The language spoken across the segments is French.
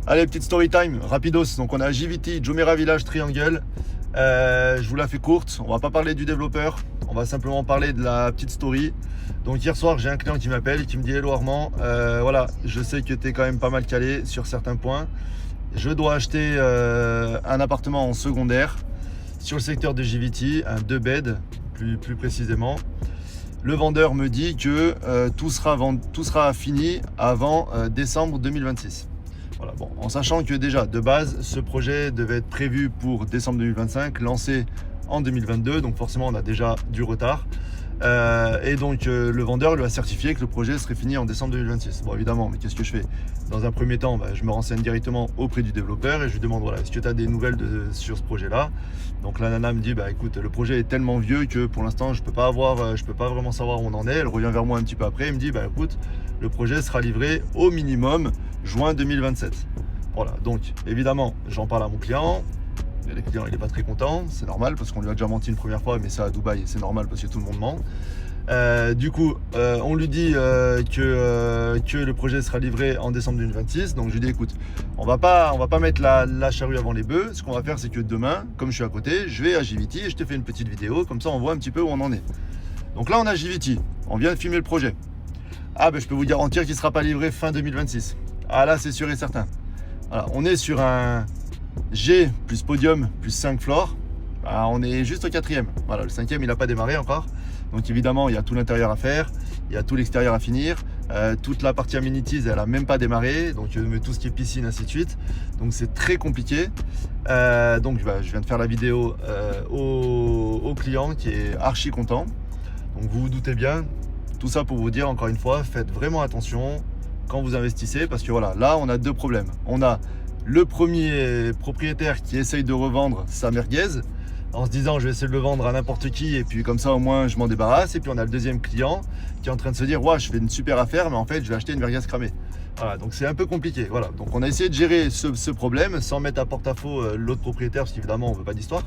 Allez, petite story time, rapidos. Donc on a JVT, Jumeirah Village Triangle. Je vous la fais courte, on va pas parler du développeur, on va simplement parler de la petite story. Donc hier soir, j'ai un client qui m'appelle et qui me dit: Hello Armand, voilà, je sais que tu es quand même pas mal calé sur certains points. Je dois acheter un appartement en secondaire sur le secteur de JVT, un 2 bed plus précisément. Le vendeur me dit que tout sera fini avant décembre 2026. Voilà, bon, en sachant que déjà de base ce projet devait être prévu pour décembre 2025, lancé en 2022, donc forcément on a déjà du retard. Et donc le vendeur lui a certifié que le projet serait fini en décembre 2026. Bon, évidemment, mais qu'est-ce que je fais? Dans un premier temps, je me renseigne directement auprès du développeur et je lui demande: voilà, est-ce que tu as des nouvelles sur ce projet-là? Donc la nana me dit: écoute, le projet est tellement vieux que pour l'instant je peux pas vraiment savoir où on en est. Elle revient vers moi un petit peu après et me dit: écoute, le projet sera livré au minimum juin 2027. Voilà, donc évidemment j'en parle à mon client. Et le client il n'est pas très content, c'est normal parce qu'on lui a déjà menti une première fois, mais ça à Dubaï c'est normal parce que tout le monde ment. Du coup on lui dit que le projet sera livré en décembre 2026. Donc je lui dis: écoute, on va pas mettre la charrue avant les bœufs. Ce qu'on va faire, c'est que demain, comme je suis à côté, je vais à JVT et je te fais une petite vidéo, comme ça on voit un petit peu où on en est. Donc là on a JVT, on vient de filmer le projet. Je peux vous garantir qu'il ne sera pas livré fin 2026. Ah là c'est sûr et certain. Voilà, on est sur un G plus podium plus 5 floors. On est juste au 4e. Voilà, le 5e il n'a pas démarré encore. Donc évidemment il y a tout l'intérieur à faire, il y a tout l'extérieur à finir, toute la partie amenities elle n'a même pas démarré, donc tout ce qui est piscine ainsi de suite. Donc c'est très compliqué. Donc je viens de faire la vidéo au client qui est archi content. Donc vous vous doutez bien, tout ça pour vous dire encore une fois, faites vraiment attention quand vous investissez, parce que voilà, là on a deux problèmes. On a le premier propriétaire qui essaye de revendre sa merguez en se disant: je vais essayer de le vendre à n'importe qui et puis comme ça au moins je m'en débarrasse. Et puis on a le deuxième client qui est en train de se dire: ouais, je fais une super affaire, mais en fait je vais acheter une merguez cramée. Voilà, donc c'est un peu compliqué. Voilà, donc on a essayé de gérer ce problème sans mettre à porte-à-faux l'autre propriétaire, parce qu'évidemment on veut pas d'histoire.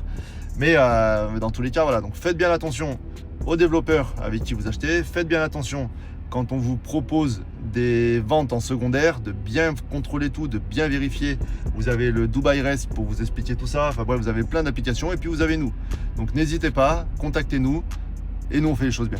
Mais dans tous les cas, voilà, donc faites bien attention aux développeurs avec qui vous achetez. Faites bien attention quand on vous propose des ventes en secondaire, de bien contrôler tout, de bien vérifier. Vous avez le Dubai Rest pour vous expliquer tout ça. Enfin bref, vous avez plein d'applications et puis vous avez nous. Donc n'hésitez pas, contactez-nous et nous on fait les choses bien.